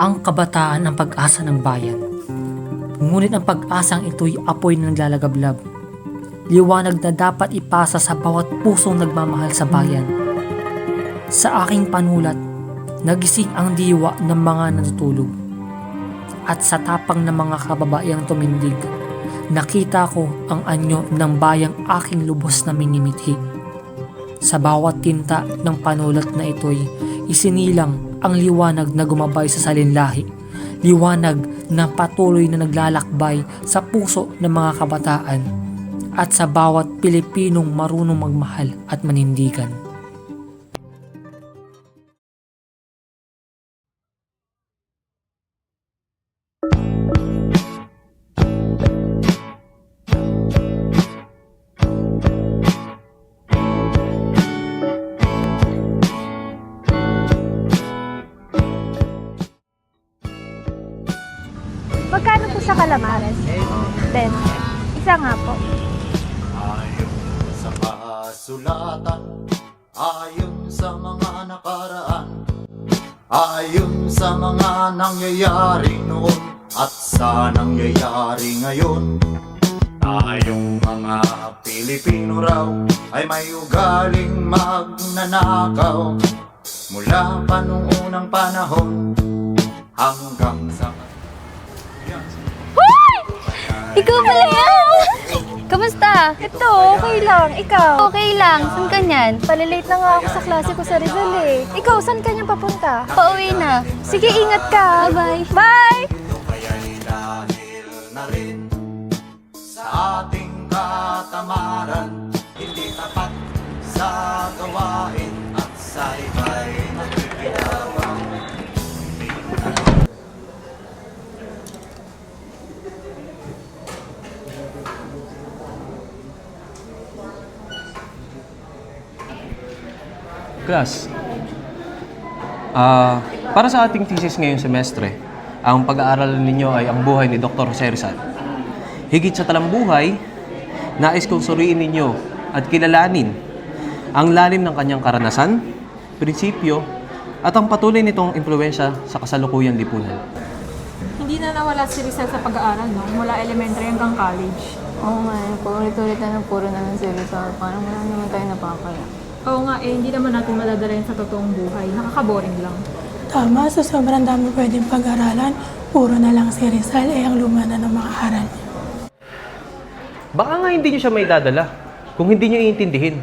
Ang kabataan ang pag-asa ng bayan. Ngunit ang pag-asang ito'y apoy na naglalagablab. Liwanag na dapat ipasa sa bawat pusong nagmamahal sa bayan. Sa aking panulat, nagising ang diwa ng mga natutulog. At sa tapang ng mga kababaeng tumindig, nakita ko ang anyo ng bayang aking lubos na minimithi. Sa bawat tinta ng panulat na ito'y isinilang ang liwanag na gumabay sa salinlahi. Liwanag na patuloy na naglalakbay sa puso ng mga kabataan at sa bawat Pilipinong marunong magmahal at manindigan. Magkano po sa calamares? 10. Isa nga po. Ayon sa kasulatan, ayon sa mga nakaraan, ayon sa mga nangyayari noon at sa nangyayari ngayon, tayong mga Pilipino raw ay may ugaling magnanakaw mula pa nung unang panahon hanggang sa Ikaw pala yan! Kamusta? Ito, okay lang. Ikaw? Okay lang. Saan ka niyan? Palilate na nga ako sa klase ko sa Rizal eh. Ikaw, saan ka niyang papunta? Pauwi na. Sige, ingat ka. Bye-bye. Bye! ito kaya'y dahil na rin sa ating katamaran, hindi tapat sa gawain at sa iba'y nakikilawang. Class, para sa ating thesis ngayong semestre, ang pag-aaralan ninyo ay ang buhay ni Dr. Jose Rizal. Higit sa talambuhay, nais kong suriin ninyo at kilalanin ang lalim ng kanyang karanasan, prinsipyo, at ang patuloy nitong impluwensya sa kasalukuyang lipunan. Hindi na nawala si Rizal sa pag-aaral, no? Mula elementary hanggang college. Oo nga, paulit-ulit na puro na ng seryoso. Parang wala naman tayo napakala. Oo nga, hindi naman natin madadala yan sa totoong buhay. Nakaka-boring lang. Tama, sa sobrang dami pwedeng pag-aralan, puro na lang si Rizal ang luma na ng mga aral niya. Baka nga hindi nyo siya may dadala kung hindi nyo iintindihin.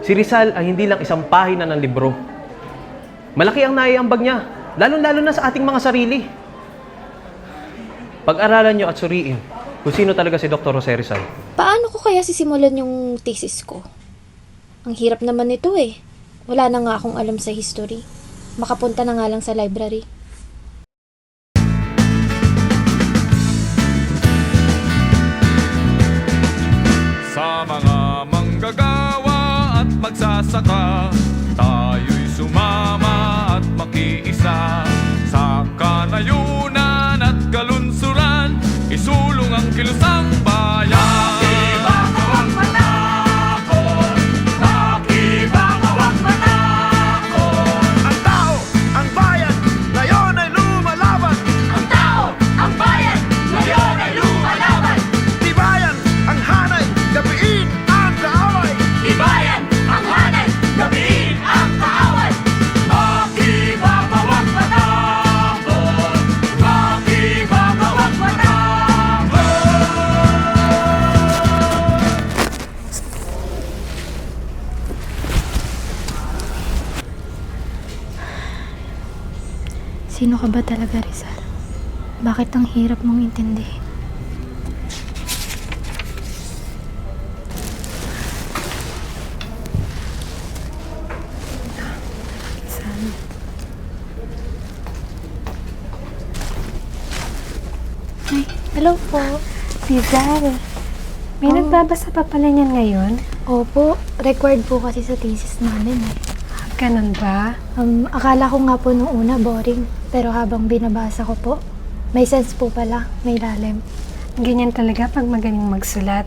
Si Rizal ay hindi lang isang pahina ng libro. Malaki ang naiambag niya, lalo-lalo na sa ating mga sarili. Pag-aralan nyo at suriin kung sino talaga si Dr. Jose Rizal. Paano ko kaya sisimulan yung thesis ko? Ang hirap naman nito eh. Wala na nga akong alam sa history. Makapunta na nga lang sa library. Sa mga manggagawa at magsasaka, tayo'y sumama at makiisa. Sa kanayunan at kalunsuran, isulong ang kilusang bayan. Sino ka ba talaga, Rizal? Bakit ang hirap mong intindihin? Ay, hello po. Rizal. May nagbabasa pa pala niyan ngayon? Opo, required po kasi sa thesis namin eh. Ganun ba? Akala ko nga po nung una boring, pero habang binabasa ko po, may sense po pala, may lalim. Ganyan talaga pag magaling magsulat.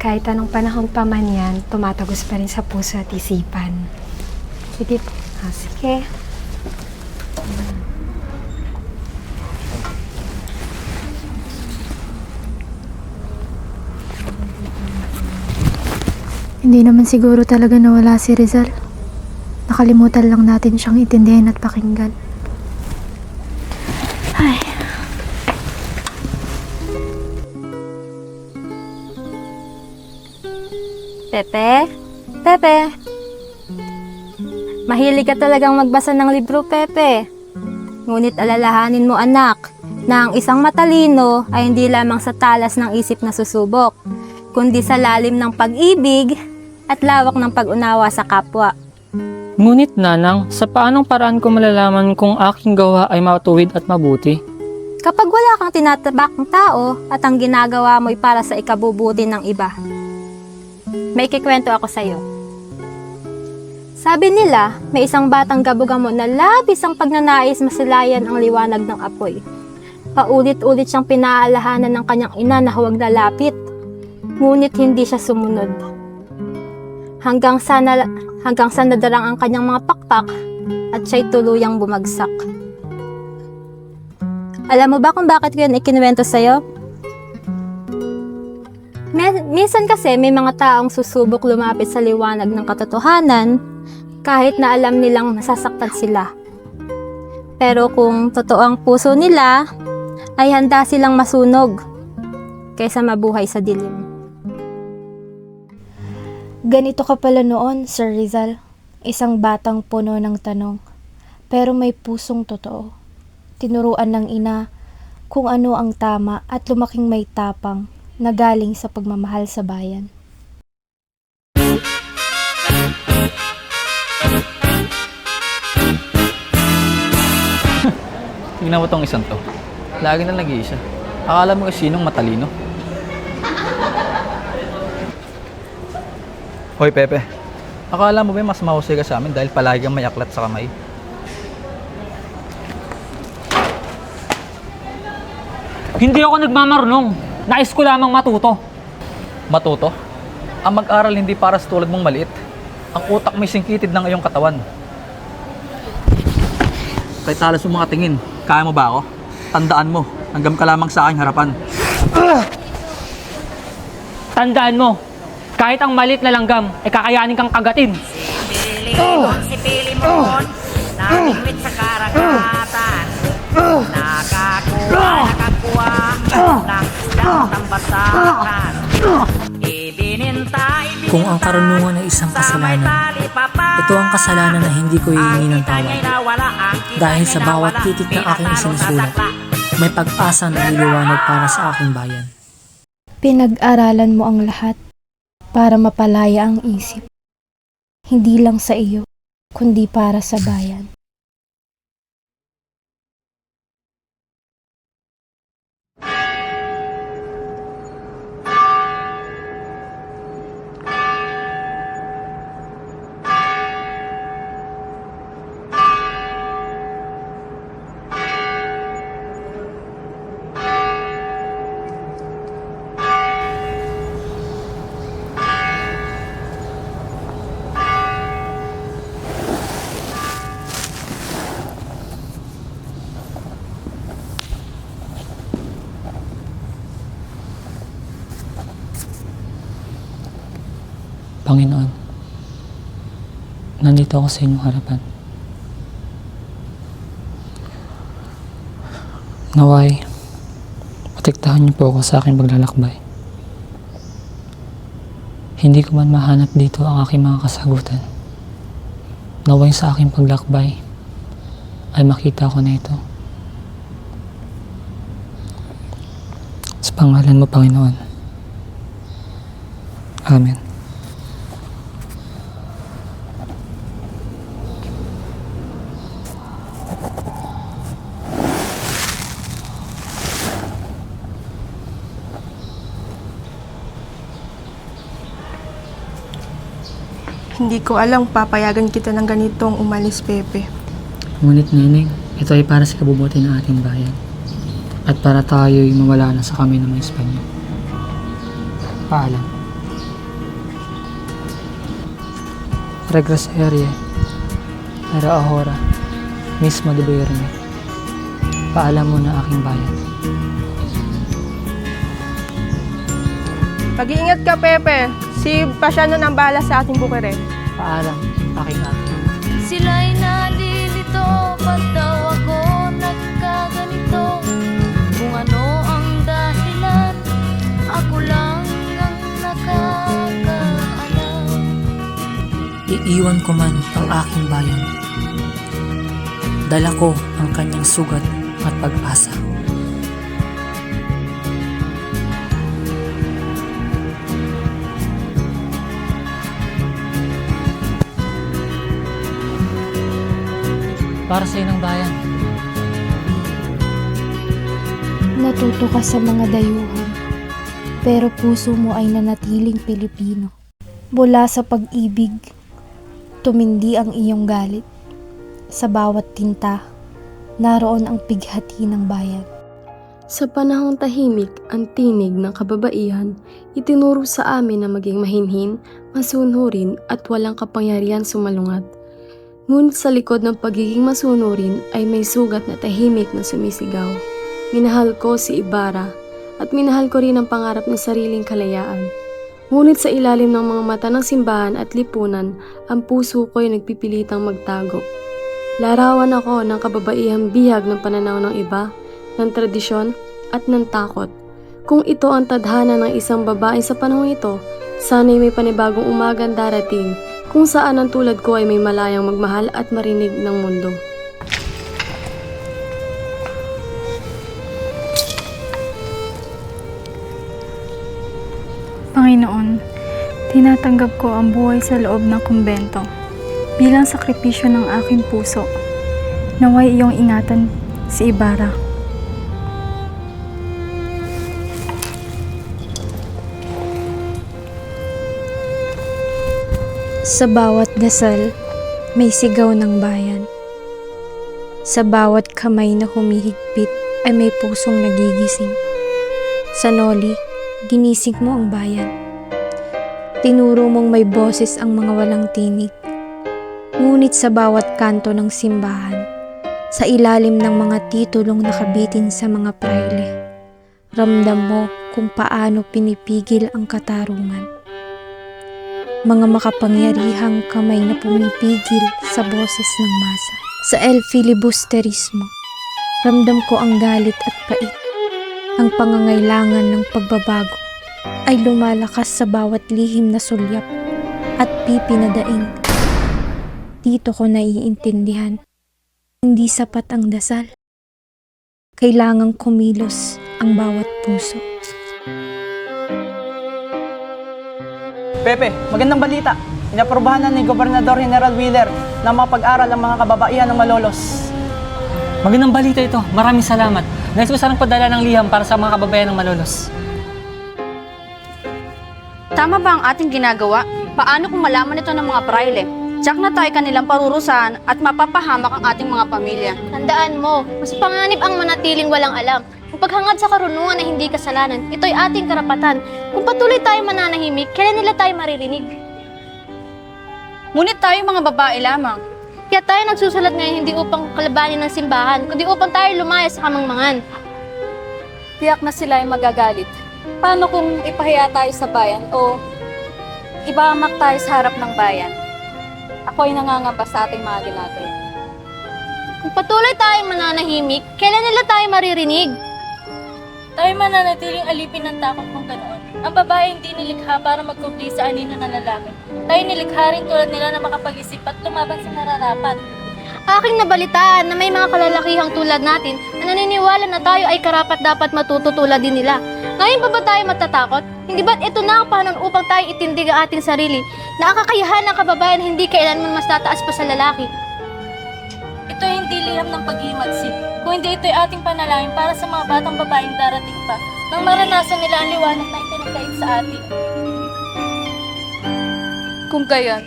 Kahit anong panahon pa man yan, tumatagos pa rin sa puso at isipan. Sige po. Sige. Hindi naman siguro talaga nawala si Rizal. Nakalimutan lang natin siyang intindihin at pakinggan. Ay. Pepe? Pepe? Mahilig ka talagang magbasa ng libro, Pepe. Ngunit alalahanin mo, anak, na ang isang matalino ay hindi lamang sa talas ng isip na susubok, kundi sa lalim ng pag-ibig at lawak ng pag-unawa sa kapwa. Ngunit nanang, sa paanong paraan ko malalaman kung aking gawa ay matuwid at mabuti? Kapag wala kang tinatabakang tao at ang ginagawa mo'y para sa ikabubuti ng iba. May kikwento ako sa'yo. Sabi nila, may isang batang gabugamo na labis ang pagnanais masilayan ang liwanag ng apoy. Paulit-ulit siyang pinaalahanan ng kanyang ina na huwag lalapit. Ngunit hindi siya sumunod. Hanggang sa nadarang ang kanyang mga pakpak at siya'y tuluyang bumagsak. Alam mo ba kung bakit ko yan ikinuwento sa'yo? Minsan kasi may mga taong susubok lumapit sa liwanag ng katotohanan kahit na alam nilang nasasaktan sila. Pero kung totoo ang puso nila, ay handa silang masunog kaysa mabuhay sa dilim. Ganito ka pala noon, Sir Rizal. Isang batang puno ng tanong, pero may pusong totoo. Tinuruan ng ina kung ano ang tama at lumaking may tapang na galing sa pagmamahal sa bayan. Tingnan mo tong isang to. Lagi na nag-iisa. Akala mo sinong matalino. Hoy, Pepe. Akala mo ba mas mahusay ka sa amin dahil palagi kang may aklat sa kamay? Hindi ako nagmamarunong. Nais ko lamang matuto. Matuto? Ang mag-aral hindi para sa tulad mong maliit. Ang utak may singkitid ng iyong katawan. Kay talas mo mga tingin. Kaya mo ba ako? Tandaan mo, hanggang ka lamang sa aking harapan. Tandaan mo, kahit ang maliit na langgam ay kakayanin kang kagatin. Si Pilimon, namingwit sa karagatan. Nakakuha ng isang tambasakan. Kung ang karunungan ay isang kasalanan, ito ang kasalanan na hindi ko hihingi ng tawad. Dahil sa bawat titik na aking isinusulat, may pag-asa na niliwanag para sa aking bayan. Pinag-aralan mo ang lahat para mapalaya ang isip. Hindi lang sa iyo, kundi para sa bayan. Panginoon, nandito ako sa inyong harapan. Naway, protektahan niyo po ako sa aking paglalakbay. Hindi ko man mahanap dito ang aking mga kasagutan. Naway sa aking paglakbay ay makita ko na ito. Sa pangalan mo, Panginoon. Amen. Hindi ko alam papayagan kita ng ganitong umalis, Pepe. Ngunit Neneng, ito ay para sa kabubuti ng ating bayan. At para tayo'y mawala na sa kami ng mga Espanyol. Paalam. Regresarye, Era ahora, mismo de verme. Paalam mo na aking bayan. Mag-iingat ka, Pepe. Si Pasyano nang bahala sa ating bukirin. Paalam, aking ate. Sila'y nalilito, ba't daw ako nagkaganito? Kung ano ang dahilan, ako lang ang nakakaalam. Iiwan ko man ang aking bayan. Dala ko ang kanyang sugat at pag-asa. Para sa inang bayan. Natuto ka sa mga dayuhan, pero puso mo ay nanatiling Pilipino. Mula sa pag-ibig, tumindi ang iyong galit. Sa bawat tinta, naroon ang pighati ng bayan. Sa panahong tahimik, ang tinig ng kababaihan, itinuro sa amin na maging mahinhin, masunurin at walang kapangyarihan sumalungat. Ngunit sa likod ng pagiging masunurin ay may sugat na tahimik na sumisigaw. Minahal ko si Ibarra at minahal ko rin ang pangarap ng sariling kalayaan. Ngunit sa ilalim ng mga mata ng simbahan at lipunan, ang puso ko ay nagpipilitang magtago. Larawan ako ng kababaihang bihag ng pananaw ng iba, ng tradisyon at ng takot. Kung ito ang tadhana ng isang babae sa panahon ito, sana'y may panibagong umagang darating kung saan ang tulad ko ay may malayang magmahal at marinig ng mundo. Panginoon, tinatanggap ko ang buhay sa loob ng kumbento bilang sakripisyo ng aking puso. Naway iyong ingatan si Ibarra. Sa bawat dasal, may sigaw ng bayan. Sa bawat kamay na humihigpit ay may pusong nagigising. Sa noli, ginising mo ang bayan. Tinuro mong may boses ang mga walang tinig. Ngunit sa bawat kanto ng simbahan, sa ilalim ng mga titulong nakabitin sa mga prayle, ramdam mo kung paano pinipigil ang katarungan. Mga makapangyarihang kamay na pumipigil sa boses ng masa. Sa el filibusterismo, ramdam ko ang galit at pait. Ang pangangailangan ng pagbabago ay lumalakas sa bawat lihim na sulyap at pipi na daing. Dito ko naiintindihan, hindi sapat ang dasal. Kailangang kumilos ang bawat puso. Pepe, magandang balita. Inaprobahan na ni Gobernador General Wheeler na mapag-aral ang mga kababaihan ng Malolos. Magandang balita ito. Maraming salamat. Nais ko sanang padala ng liham para sa mga kababayan ng Malolos. Tama ba ang ating ginagawa? Paano kung malaman ito ng mga praile? Tsak na tayo kanilang parurusahan at mapapahamak ang ating mga pamilya. Tandaan mo, mas panganib ang manatiling walang alam. Kung paghangad sa karunungan na hindi kasalanan, ito'y ating karapatan. Kung patuloy tayo mananahimik, kailan nila tayo maririnig? Ngunit tayo mga babae lamang. Kaya tayo nagsusulat ngayon hindi upang kalabanin ng simbahan, kundi upang tayo lumaya sa kamangmangan. Tiyak na sila ay magagalit. Paano kung ipahiya tayo sa bayan o ipahamak tayo sa harap ng bayan? Ako ay nangangamba sa ating mga ginagawa. Kung patuloy tayong mananahimik, kailan nila tayo maririnig? Tayo mananatiling alipin ng takot kung ganoon. Ang babae hindi nilikha para magkubli sa anino ng lalaki. Tayo nilikha rin tulad nila na makapag-isip at lumaban sa nararapat. Aking nabalitaan na may mga kalalakihang tulad natin na naniniwala na tayo ay karapat-dapat matuto tulad din nila. Ngayon pa ba tayo matatakot? Hindi ba't ito na ang panahon upang tayo itindig ang ating sarili na ang kakayahan ng kababayan hindi kailanman mas tataas pa sa lalaki? Ito ay hindi liham ng pag-iimagsik, kung hindi ito'y ating panalangin para sa mga batang babaeng darating pa nang maranasan nila ang liwanag na ipinagkait sa atin. Kung gayon,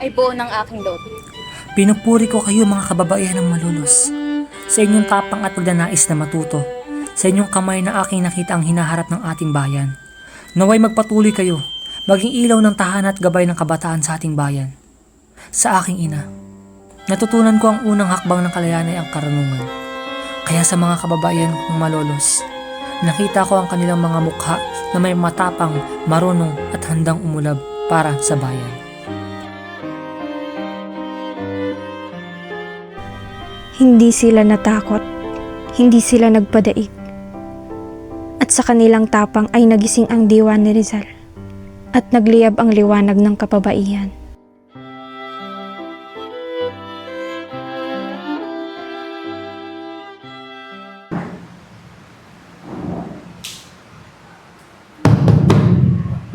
ay buo ng aking loob. Pinupuri ko kayo mga kababaihan ng Malolos. Sa inyong tapang at pagdanais na matuto, sa inyong kamay na aking nakita ang hinaharap ng ating bayan. Naway magpatuloy kayo, maging ilaw ng tahanan at gabay ng kabataan sa ating bayan. Sa aking ina, natutunan ko ang unang hakbang ng kalayaan ay ang karunungan. Kaya sa mga kababaihan ng Malolos, nakita ko ang kanilang mga mukha na may matapang, marunong at handang umulab. para sa bayan. Hindi sila natakot, hindi sila nagpadaig. At sa kanilang tapang ay nagising ang diwa ni Rizal at nagliyab ang liwanag ng kapabaihan.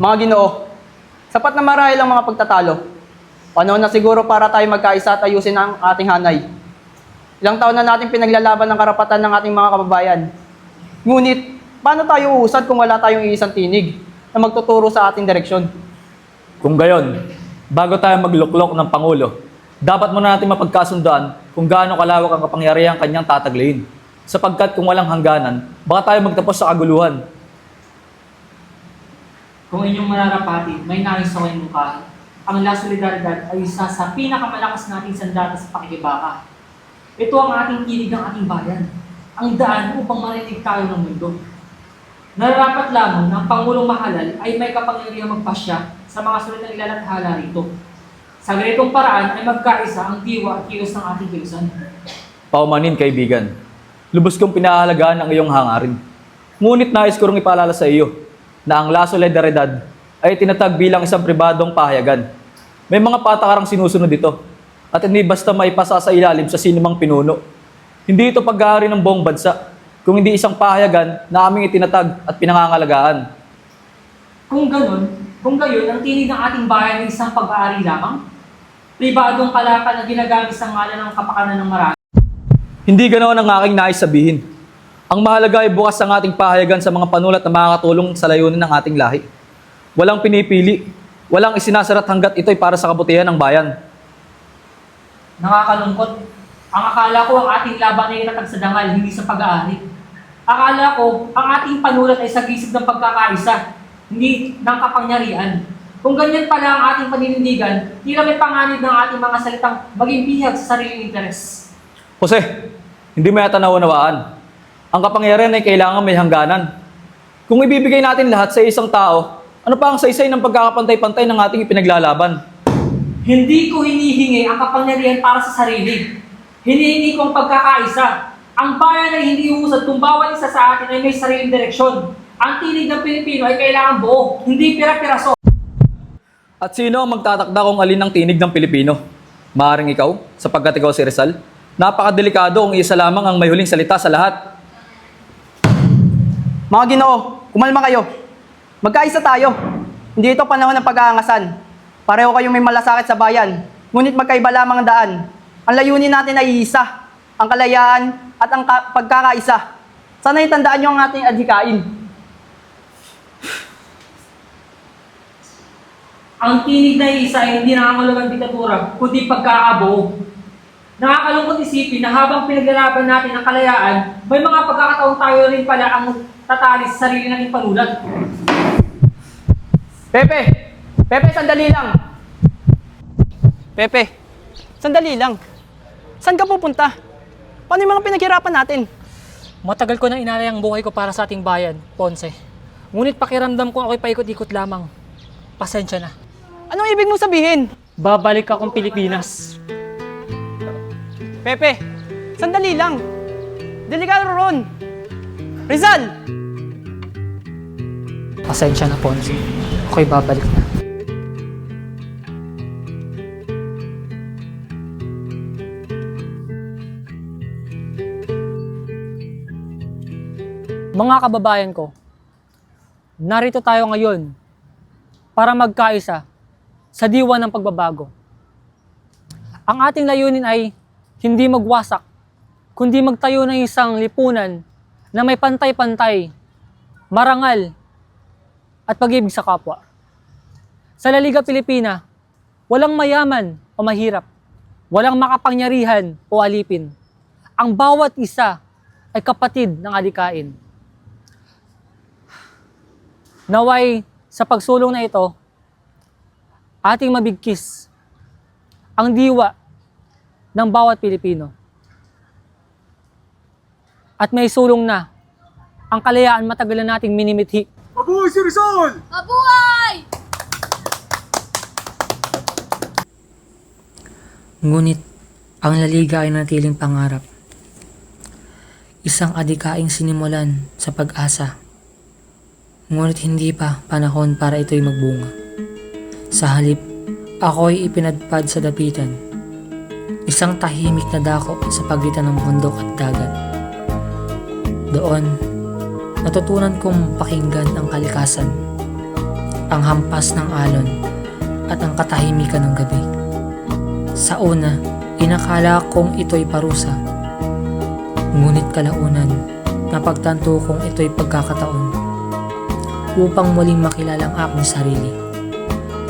Mga Ginoo, sapat na marahil ang mga pagtatalo. Panahon na siguro para tayo magkaisa at ayusin ang ating hanay. Ilang taon na natin pinaglalaban ng karapatan ng ating mga kababayan. Ngunit, paano tayo uusad kung wala tayong iisang tinig na magtuturo sa ating direksyon? Kung gayon, bago tayo magluklok ng Pangulo, dapat muna natin mapagkasundoan kung gaano kalawak ang kapangyarihan kanyang tatagliin. Sapagkat kung walang hangganan, baka tayo magtapos sa kaguluhan. Kung inyong mararapati, may nais sa kanyang mukha, ang La Solidaridad ay isa sa pinakamalakas nating sandata sa pakikibaka. Ito ang ating kilig ng ating bayan, ang daan upang marinig tayo ng mundo. Nararapat lamang ng Pangulong Mahalal ay may kapangyarihang magpasya sa mga sulit na ilalathala rito. Sa ganitong paraan ay magkaisa ang diwa at kilos ng ating kilusan. Paumanin, kaibigan. Lubos kong pinahalagaan ang iyong hangarin. Ngunit nais ko ring ipaalala sa iyo na ang La Solidaridad ay tinatag bilang isang pribadong pahayagan. May mga patakarang sinusunod dito at hindi basta maipasa sa ilalim sa sinumang pinuno. Hindi ito pag-aari ng buong bansa, kung hindi isang pahayagan na aming itinatag at pinangangalagaan. Kung gayon, ang tinig ng ating bayan ay isang pag-aari lamang? Pribadong kalakal na ginagamit sa ngalan ng kapakanan ng marami? Hindi ganoon ang aking nais sabihin. Ang mahalaga ay bukas ang ating pahayagan sa mga panulat na makakatulong sa layunin ng ating lahi. Walang pinipili, walang isinasarat hanggat ito'y para sa kabutihan ng bayan. Nakakalungkot. Ang akala ko ang ating laban ay itatag sa dangal, hindi sa pag-aari. Akala ko ang ating panulat ay sa gisig ng pagkakaisa, hindi ng kapangyarihan. Kung ganyan pala ang ating paninindigan, tila may panganib ng ating mga salitang maging bihag sa sariling interes. Jose, hindi mo yata naunawaan. Ang kapangyarihan ay kailangan may hangganan. Kung ibibigay natin lahat sa isang tao, ano pa ang saysay ng pagkakapantay-pantay ng ating ipinaglalaban? Hindi ko hinihingi ang kapangyarihan para sa sarili. Hinihingi ko ang pagkakaisa. Ang bayan ay hindi uusad kung bawat isa sa atin ay may sariling direksyon. Ang tinig ng Pilipino ay kailangan buo, hindi pira-piraso. At sino ang magtatakda kung alin ang tinig ng Pilipino? Maaring ikaw, sapagkat ikaw si Rizal? Napakadelikado kung isa lamang ang may huling salita sa lahat. Mga Ginoo, kumalma kayo. Magkaisa tayo. Hindi ito panahon ng pag-aangasan. Pareho kayong may malasakit sa bayan. Ngunit magkaiba lamang ang daan. Ang layunin natin ay isa. Ang kalayaan at ang pagkakaisa. Sana'y tandaan nyo ang ating adhikain. Ang tinig na isa ay hindi nangangalagang diktatura, kundi pagkakabuo. Nakakalungkot isipin na habang pinaglalaban natin ang kalayaan, may mga pagkakataon tayo rin pala ang tatali sa sarili nating panulat. Pepe, sandali lang. Pepe, sandali lang. Saan ka pupunta? Paano yung mga pinaghirapan natin? Matagal ko nang inalay ang buhay ko para sa ating bayan, Ponce. Ngunit pakiramdam ko ako'y paikot-ikot lamang. Pasensya na. Anong ibig mong sabihin? Babalik akong Pilipinas. Pepe, sandali lang. Delikado ron. Rizal! Pasensya na, Ponce. Ako'y babalik na. Mga kababayan ko, narito tayo ngayon para magkaisa sa diwa ng pagbabago. Ang ating layunin ay hindi magwasak, kundi magtayo ng isang lipunan na may pantay-pantay, marangal, at pag-ibig sa kapwa. Sa La Liga Pilipina, walang mayaman o mahirap, walang makapangyarihan o alipin. Ang bawat isa ay kapatid ng adikain. Naway, sa pagsulong na ito, ating mabigkis ang diwa ng bawat Pilipino. At may sulong na ang kalayaan matagal na nating minimithi. Mabuhay si Rizal! Mabuhay! Ngunit ang La Liga ay natiling pangarap. Isang adikaing sinimulan sa pag-asa. Ngunit hindi pa panahon para ito'y magbunga. Sa halip, ako'y ipinadpad sa dapitan. Isang tahimik na dako sa pagitan ng bundok at dagat. Doon, natutunan kong pakinggan ang kalikasan, ang hampas ng alon, at ang katahimikan ng gabi. Sa una, inakala kong ito'y parusa. Ngunit kalaunan, napagtanto kong ito'y pagkakataon upang muling makilala ang aking sarili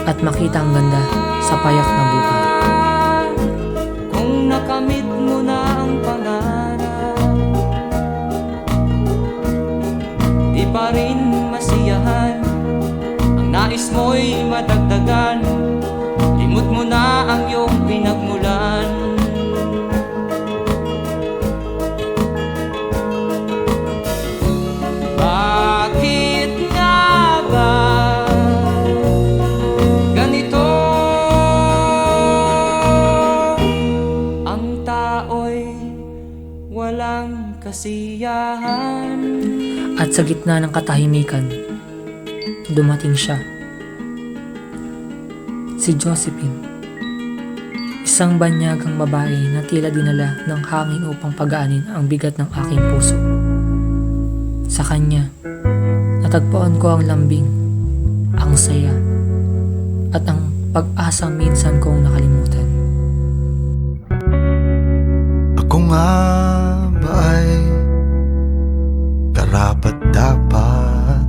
at makita ang ganda sa payak na buhay. Kung nakamit mo na ang pangarap, di pa rin masiyahan. Ang nais mo'y madagdagan, limot mo na ang iyong pinagmulan. Bakit nga ba ganito? Ang tao'y walang kasiyahan. At sa gitna ng katahimikan, dumating siya. Si Josephine, isang banyagang babae na tila dinala ng hangin upang pagaanin ang bigat ng aking puso. Sa kanya, natagpuan ko ang lambing, ang saya, at ang pag-asang minsan kong nakalimutan. Ako nga ba ay karapat-dapat?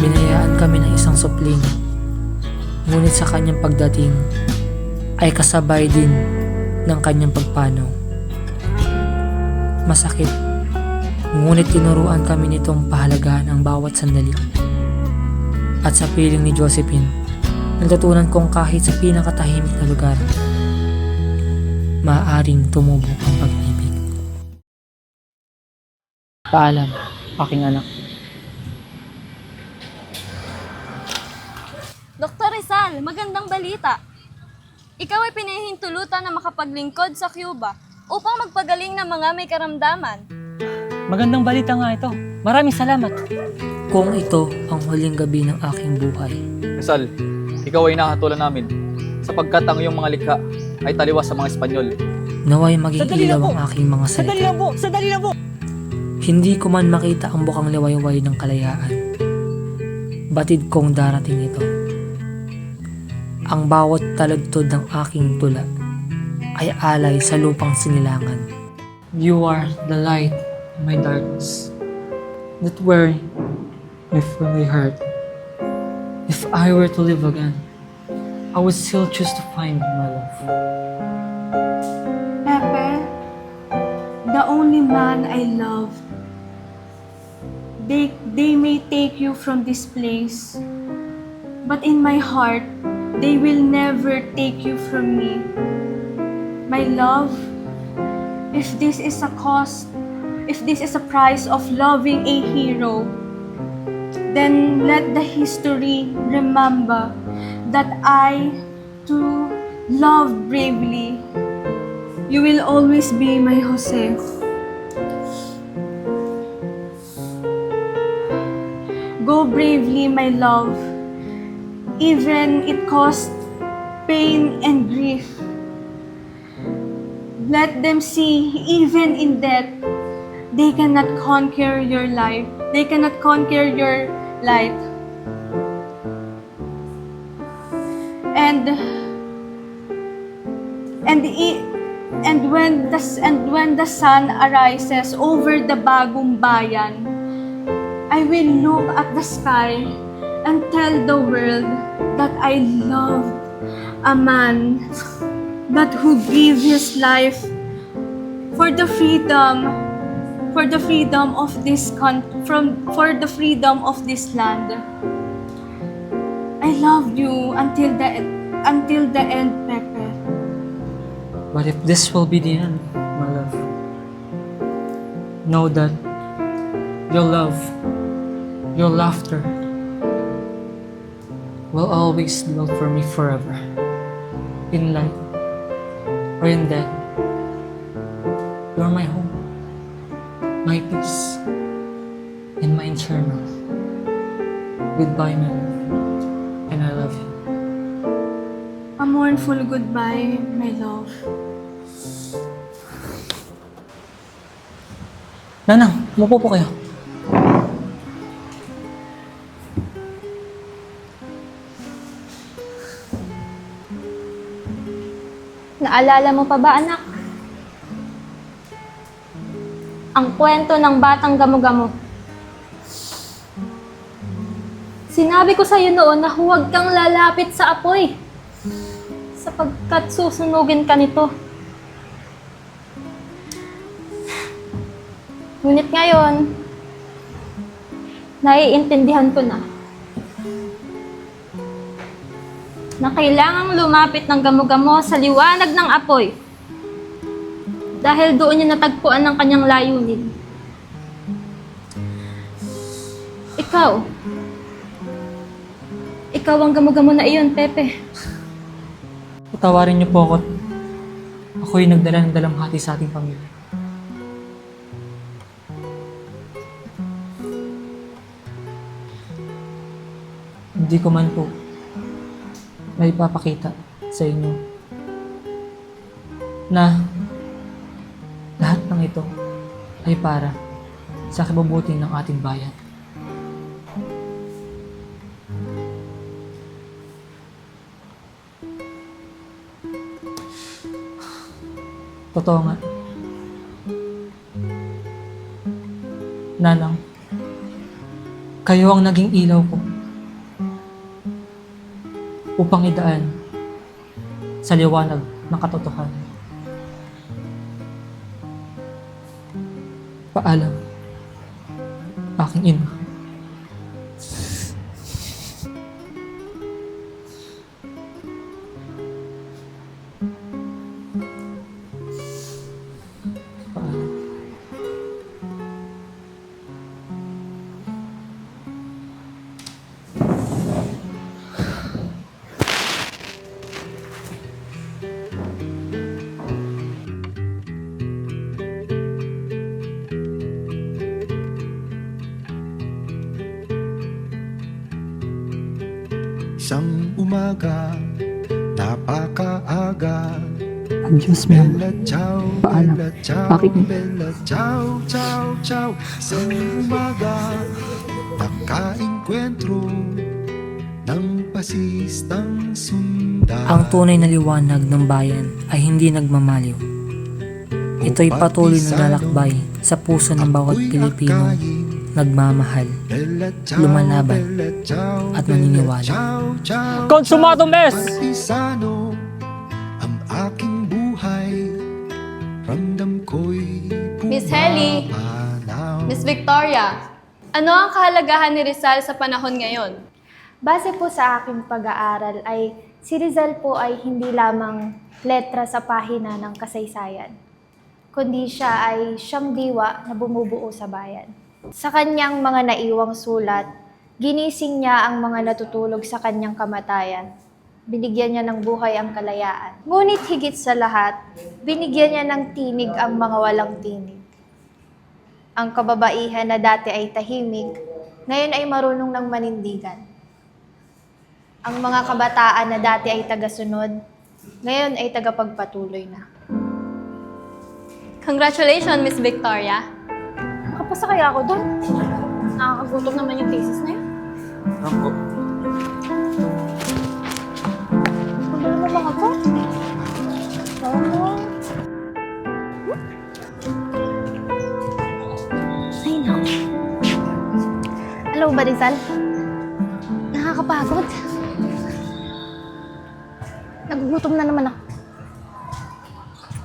Binayaan kami ng isang supling, ngunit sa kanyang pagdating ay kasabay din ng kanyang pagpanaw. Masakit, ngunit tinuruan kami nitong pahalagahan ang bawat sandali. At sa piling ni Josephine, natutunan kong kahit sa pinakatahimik na lugar, maaaring tumubok ang pag-ibig. Paalam, aking anak. Dr. Rizal, magandang balita. Ikaw ay pinahintulutan na makapaglingkod sa Cuba upang magpagaling ng mga may karamdaman. Magandang balita nga ito. Maraming salamat. Kung ito ang huling gabi ng aking buhay. Rizal, ikaw ay nakahatulan namin sapagkat ang iyong mga likha ay taliwas sa mga Espanyol. Naway maging ilaw ang aking mga salita. Sandali lang po! Hindi ko man makita ang bukang liwayway ng kalayaan. Batid kong darating ito. Ang bawat talagtod ng aking tula ay alay sa lupang sinilangan. You are the light in my darkness, that where my family hurt. If I were to live again, I would still choose to find my love. Pepe, the only man I loved. They may take you from this place, but in my heart, they will never take you from me. My love, if this is a cost, if this is a price of loving a hero, then let the history remember that I, too, loved bravely. You will always be my Jose. Go bravely, my love, even it cost pain and grief. Let them see, even in death, they cannot conquer your life. They cannot conquer your light. And when the sun arises over the bagong bayan, I will look at the sky and tell the world that I loved a man that who gave his life for the freedom of this for the freedom of this land. I loved you until the end, Pepe. But if this will be the end, my love, know that your love, your laughter, will always look for me forever. In life or in death, you're my home, my peace, and my eternal. Goodbye, my love, and I love you. A mournful goodbye, my love. Nanang, umupo po kayo. Naalala mo pa ba, anak? Ang kwento ng batang gamo-gamo. Sinabi ko sa'yo noon na huwag kang lalapit sa apoy sapagkat susunugin ka nito. Ngunit ngayon, naiintindihan ko na kailangang lumapit ng gamo-gamo sa liwanag ng apoy dahil doon niya natagpuan ng kanyang layunin. Ikaw ang gamo-gamo na iyon, Pepe. Patawarin niyo po ako. Ako'y nagdala ng dalamhati sa ating pamilya. Hindi ko man po may ipapakita sa inyo na lahat ng ito ay para sa kabubuti ng ating bayan. Totoo nga. Nanang, kayo ang naging ilaw ko upang idaan sa liwanag ng katotohanan. Paalam, aking ina. Paalam. Isang umaga, napakaaga. Adios, ma'am. Bella ciao, Paalam. bella ciao, Bakit? bella ciao, ciao, ciao. Isang umaga, nakaengkwentro ng pasistang sundalo. Ang tunay na liwanag ng bayan ay hindi nagmamaliw. Ito'y patuloy na lalakbay sa puso ng bawat Pilipino nagmamahal, lumalaban, at naniniwala. Consumatum est! Partisano ang aking buhay, ramdam ko'y Miss Helly, Miss Victoria, ano ang kahalagahan ni Rizal sa panahon ngayon? Base po sa aking pag-aaral ay si Rizal po ay hindi lamang letra sa pahina ng kasaysayan, kundi siya ay siyang diwa na bumubuo sa bayan. Sa kanyang mga naiwang sulat, ginising niya ang mga natutulog sa kanyang kamatayan. Binigyan niya ng buhay ang kalayaan. Ngunit higit sa lahat, binigyan niya ng tinig ang mga walang tinig. Ang kababaihan na dati ay tahimik, ngayon ay marunong ng manindigan. Ang mga kabataan na dati ay tagasunod, ngayon ay tagapagpatuloy na. Congratulations, Miss Victoria. Makapasa kaya ako doon? Nakakagutom naman yung thesis na yun. Ako. Ano mo mga to? Ay, no. Hello ba, Rizal? Nakakapagod. Nagugutom na naman ako.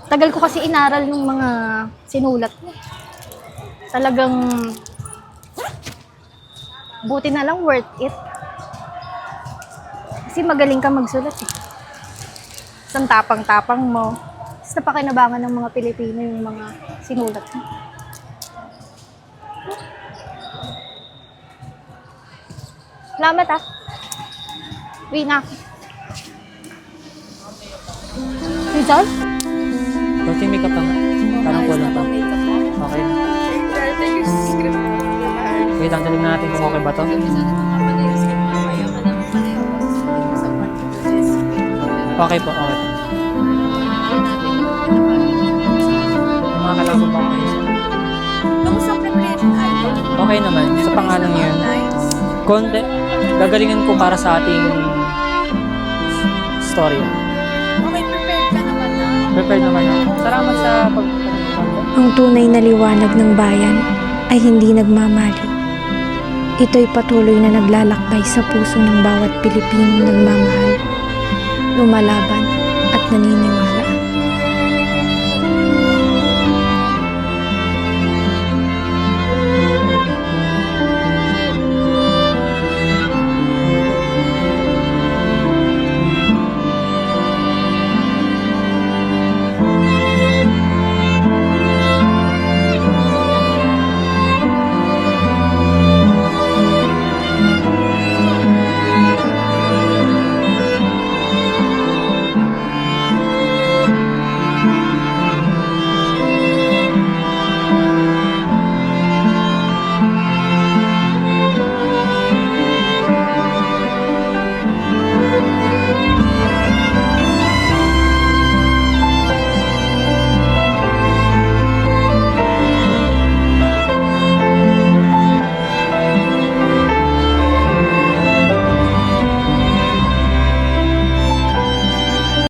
Tagal ko kasi inaral yung mga sinulat mo. Talagang buti na lang worth it. Kasi magaling ka magsulat eh. Isang tapang-tapang mo. Tapos napakinabangan ng mga Pilipino yung mga sinulat mo. Salamat ah. Wait na. Rizal? Konting makeup pa nga. Parang kulang pa. Okay. Wait lang, talig natin kung okay ba to. Okay po, okay. Yung mga kailangan ba kayo? Okay naman, sa pangalan yun. Konti, gagalingan ko para sa ating story. Okay, prepared ka naman na. Prepared naman ako. Salamat sa pag... Ang tunay na liwanag ng bayan ay hindi nagmamali. Ito'y patuloy na naglalakbay sa puso ng bawat Pilipinong nagmamahal, lumalaban at naniniwala.